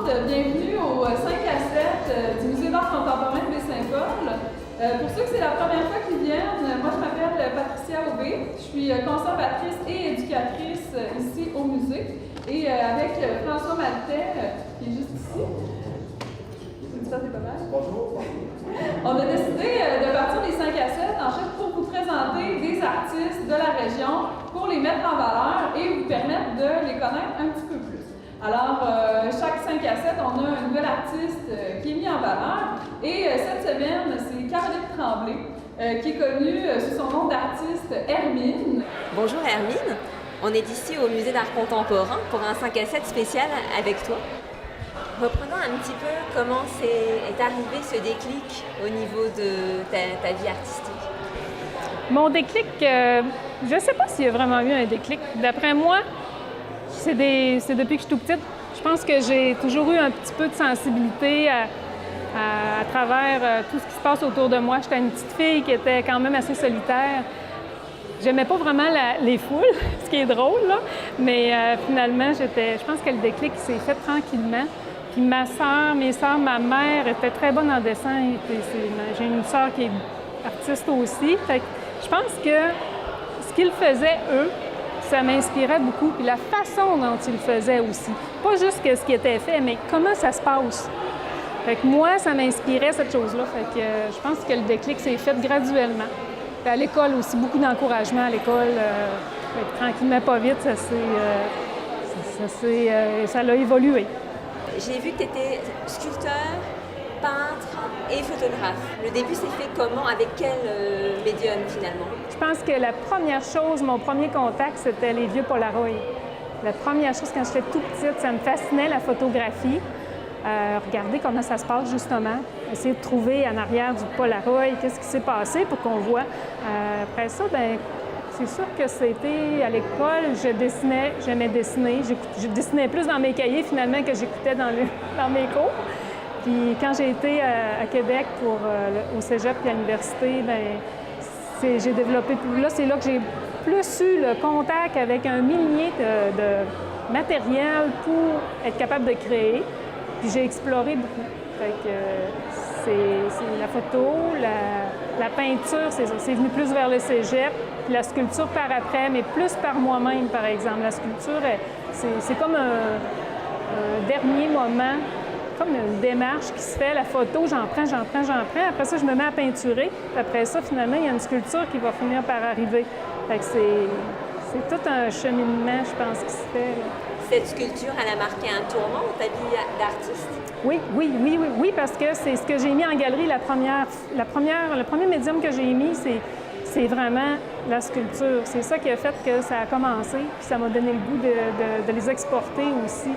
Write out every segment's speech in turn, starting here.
monde, bienvenue au 5 à 7 du Musée d'art contemporain de Baie-Saint-Paul. Pour ceux que c'est la première fois qu'ils viennent, moi je m'appelle Patricia Aubé, je suis conservatrice et éducatrice ici au musée et avec François Maltais qui est juste ici. Ça c'est pas mal. Bonjour. On a décidé de partir des 5 à 7 en fait pour vous présenter des artistes de la région, pour les mettre en valeur et vous permettre de les connaître un petit peu plus. Alors, chaque 5 à 7, on a un nouvel artiste qui est mis en valeur. Et cette semaine, c'est Caroline Tremblay, qui est connue sous son nom d'artiste Hermine. Bonjour Hermine, on est ici au Musée d'art contemporain pour un 5 à 7 spécial avec toi. Reprenons un petit peu comment est arrivé ce déclic au niveau de ta vie artistique. Mon déclic, je ne sais pas s'il y a vraiment eu un déclic. D'après moi, c'est depuis que je suis tout petite. Je pense que j'ai toujours eu un petit peu de sensibilité à travers tout ce qui se passe autour de moi. J'étais une petite fille qui était quand même assez solitaire. J'aimais pas vraiment les foules, ce qui est drôle, là. Mais finalement, je pense que le déclic s'est fait tranquillement. Puis mes sœurs, ma mère était très bonne en dessin. J'ai une sœur qui est artiste aussi. Fait que je pense que ce qu'ils faisaient, eux, ça m'inspirait beaucoup. Puis la façon dont ils le faisaient aussi. Pas juste ce qui était fait, mais comment ça se passe. Fait que moi, ça m'inspirait cette chose-là. Fait que je pense que le déclic s'est fait graduellement. Puis à l'école aussi, beaucoup d'encouragement à l'école. Tranquillement, pas vite, ça l'a évolué. J'ai vu que tu étais sculpteur, peintre et photographe. Le début s'est fait comment? Avec quel médium finalement? Je pense que la première chose, mon premier contact, c'était les vieux Polaroid. La première chose, quand j'étais toute petite, ça me fascinait la photographie. Regarder comment ça se passe justement. Essayer de trouver en arrière du Polaroid qu'est-ce qui s'est passé pour qu'on voit. Après ça, bien, c'est sûr que c'était à l'école, j'aimais dessiner. Je dessinais plus dans mes cahiers finalement que j'écoutais dans mes cours. Puis quand j'ai été à Québec au cégep et à l'université, bien, j'ai développé plus. Là, c'est là que j'ai plus eu le contact avec un millier de matériel pour être capable de créer. Puis j'ai exploré beaucoup. Fait que c'est la photo, la peinture, c'est venu plus vers le cégep. Puis la sculpture par après, mais plus par moi-même, par exemple. La sculpture, c'est comme un dernier moment, comme une démarche qui se fait. La photo, j'en prends. Après ça, je me mets à peinturer. Puis après ça, finalement, il y a une sculpture qui va finir par arriver. Fait que c'est tout un cheminement, je pense, qui se fait, là. Cette sculpture, elle a marqué un tournant dans ta vie d'artiste? Oui, parce que c'est ce que j'ai mis en galerie, le premier médium que j'ai mis, c'est vraiment la sculpture. C'est ça qui a fait que ça a commencé, puis ça m'a donné le goût de les exporter aussi.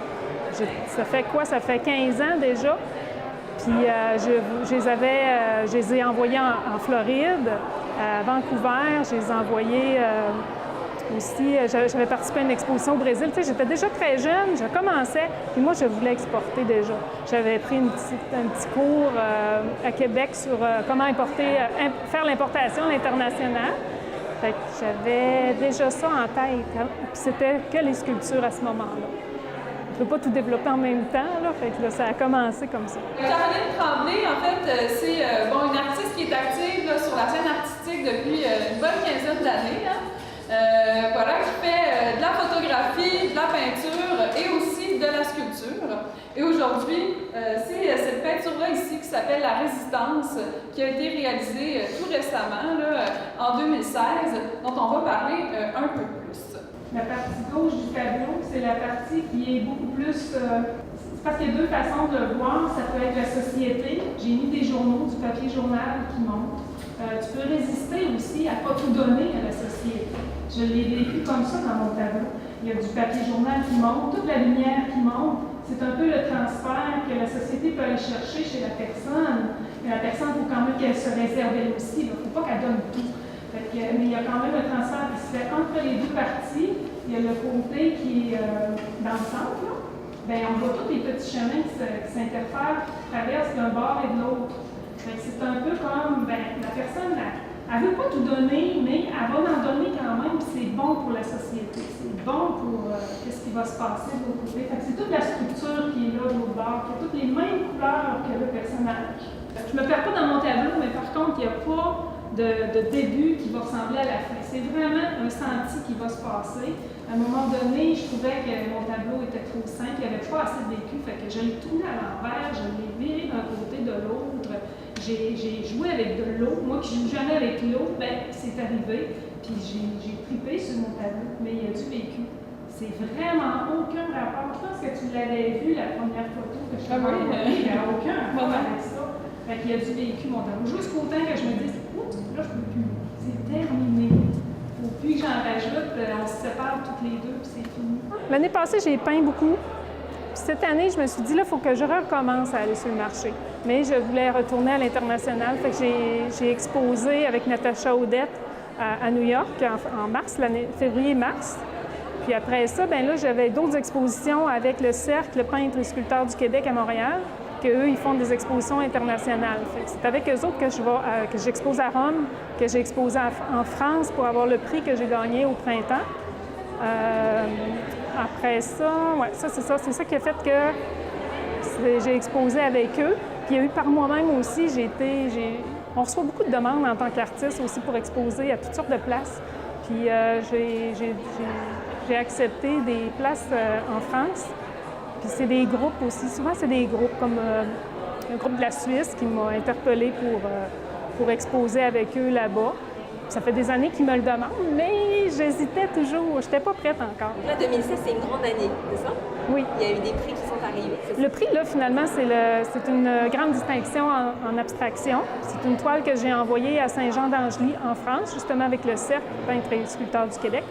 Ça fait quoi? Ça fait 15 ans déjà. Puis je les ai envoyés en Floride, à Vancouver, je les ai envoyés aussi. J'avais participé à une exposition au Brésil. Tu sais, j'étais déjà très jeune, je commençais, puis moi, je voulais exporter déjà. J'avais pris un petit cours à Québec sur comment faire l'importation à l'international. Fait que j'avais déjà ça en tête. Puis c'était que les sculptures à ce moment-là. Je ne peux pas tout développer en même temps, là. Fait que là, ça a commencé comme ça. Caroline Tremblay, en fait, c'est une artiste qui est active là, sur la scène artistique depuis une bonne quinzaine d'années. Hein. Qui fait de la photographie, de la peinture et aussi de la sculpture. Et aujourd'hui, c'est cette peinture-là ici qui s'appelle La Résistance, qui a été réalisée tout récemment, là, en 2016, dont on va parler un peu plus. La partie gauche du tableau, c'est la partie qui est beaucoup plus... c'est parce qu'il y a deux façons de le voir. Ça peut être la société. J'ai mis des journaux, du papier journal qui montre. Tu peux résister aussi à ne pas tout donner à la société. Je l'ai vécu comme ça dans mon tableau. Il y a du papier journal qui monte, toute la lumière qui monte. C'est un peu le transfert que la société peut aller chercher chez la personne. Mais la personne, il faut quand même qu'elle se réserve elle aussi. Il ne faut pas qu'elle donne tout. Mais il y a quand même un transfert qui se fait entre les deux parties. Il y a le côté qui est dans le centre. Là. Bien, on voit tous les petits chemins qui s'interfèrent, qui traversent d'un bord et de l'autre. C'est un peu comme, la personne, elle ne veut pas tout donner, mais elle va en donner quand même, c'est bon pour la société, c'est bon pour ce qui va se passer de l'autre côté. C'est toute la structure qui est là de l'autre bord, qui a toutes les mêmes couleurs que le personnage. Je me perds pas dans mon tableau, mais par contre, il n'y a pas de début qui va ressembler à la fin. C'est vraiment un senti qui va se passer. À un moment donné, je trouvais que mon tableau était trop simple, il n'y avait pas assez de vécu, fait que je l'ai tourné à l'envers, je l'ai viré d'un côté de l'autre. J'ai joué avec de l'eau. Moi qui joue jamais avec l'eau, ben c'est arrivé. Puis j'ai trippé sur mon tableau, mais il y a du vécu. C'est vraiment aucun rapport. Je pense que tu l'avais vu la première photo que je t'ai envoyée. Il n'y a aucun rapport avec ça. Fait qu'il y a du vécu, mon tableau. Jusqu'au temps que je me dise, oups, là je peux plus. C'est terminé. Faut plus que j'en rajoute. On se sépare toutes les deux, puis c'est fini. L'année passée, j'ai peint beaucoup. Puis cette année, je me suis dit, là, il faut que je recommence à aller sur le marché. Mais je voulais retourner à l'international. Fait que j'ai exposé avec Natacha Odette à New York en mars, février-mars. Puis après ça, bien là, j'avais d'autres expositions avec le Cercle peintre et sculpteur du Québec à Montréal, qu'eux, ils font des expositions internationales. C'est avec eux autres que j'expose à Rome, que j'ai exposé en France pour avoir le prix que j'ai gagné au printemps. Après ça, ouais, ça c'est ça. C'est ça qui a fait que j'ai exposé avec eux. Puis il y a eu par moi-même aussi, on reçoit beaucoup de demandes en tant qu'artiste aussi pour exposer à toutes sortes de places. Puis j'ai accepté des places en France. Puis c'est des groupes aussi. Souvent, c'est des groupes comme un groupe de la Suisse qui m'a interpellée pour exposer avec eux là-bas. Ça fait des années qu'ils me le demandent, mais j'hésitais toujours. Je n'étais pas prête encore. Là, 2016, c'est une grande année, c'est ça? Oui. Il y a eu des prix qui sont arrivés. Le prix, là, finalement, c'est une grande distinction en abstraction. C'est une toile que j'ai envoyée à Saint-Jean-d'Angely, en France, justement avec le Cercle peintre et sculpteur du Québec.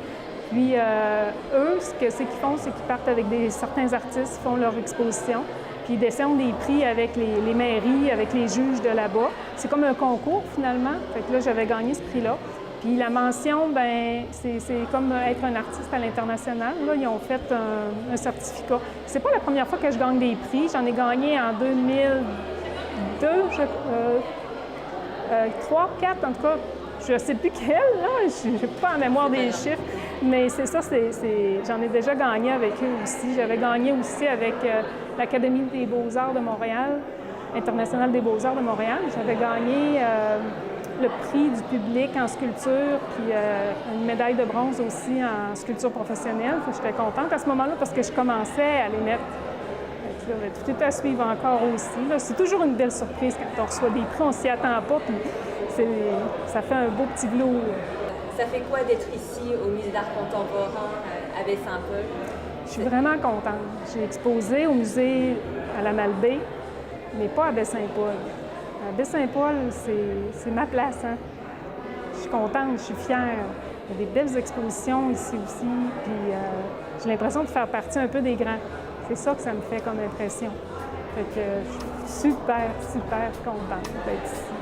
Puis eux, ce qu'ils font, c'est qu'ils partent avec certains artistes, font leur exposition, puis ils descendent des prix avec les mairies, avec les juges de là-bas. C'est comme un concours, finalement. Fait que là, j'avais gagné ce prix-là. Puis la mention, bien, c'est comme être un artiste à l'international. Là, ils ont fait un certificat. C'est pas la première fois que je gagne des prix. J'en ai gagné en 2002, 3, 4, en tout cas. Je ne sais plus quelle, là. Je n'ai pas en mémoire des chiffres. Mais c'est ça, j'en ai déjà gagné avec eux aussi. J'avais gagné aussi avec l'Académie des beaux-arts de Montréal, Internationale des beaux-arts de Montréal. J'avais gagné le prix du public en sculpture, puis une médaille de bronze aussi en sculpture professionnelle. J'étais contente à ce moment-là parce que je commençais à les mettre. Tout est à suivre encore aussi. C'est toujours une belle surprise quand on reçoit des prix, on ne s'y attend pas, puis ça fait un beau petit velours. Ça fait quoi d'être ici au Musée d'art contemporain à Baie-Saint-Paul? Je suis vraiment contente. J'ai exposé au musée à la Malbaie, mais pas à Baie-Saint-Paul. À Baie-Saint-Paul, c'est ma place. Hein? Je suis contente, je suis fière. Il y a des belles expositions ici aussi, puis j'ai l'impression de faire partie un peu des grands. C'est ça que ça me fait comme impression. Fait que je suis super, super contente d'être ici.